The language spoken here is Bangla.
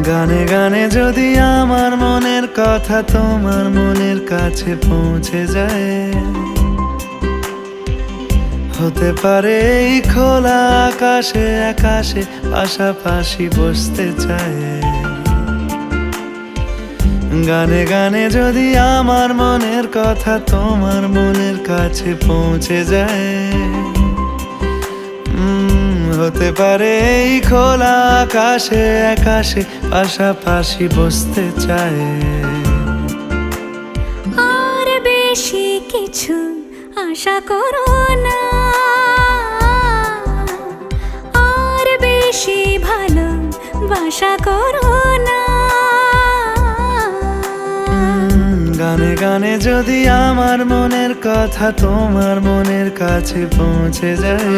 গানে গানে যদি আমার মনের কথা তোমার মনের কাছে পৌঁছে যায়, হতে পারে এই খোলা আকাশে আকাশে পাশাপাশি বসতে চায়। গানে গানে যদি আমার মনের কথা তোমার মনের কাছে পৌঁছে যায়, হতে পারে এই খোলা আকাশে আকাশে পাশাপাশি বসতে চায়। আর বেশি কিছু আশা করো না, আর বেশি ভালোবাসা করো না। গানে গানে যদি আমার মনের কথা তোমার মনের কাছে পৌঁছে যায়,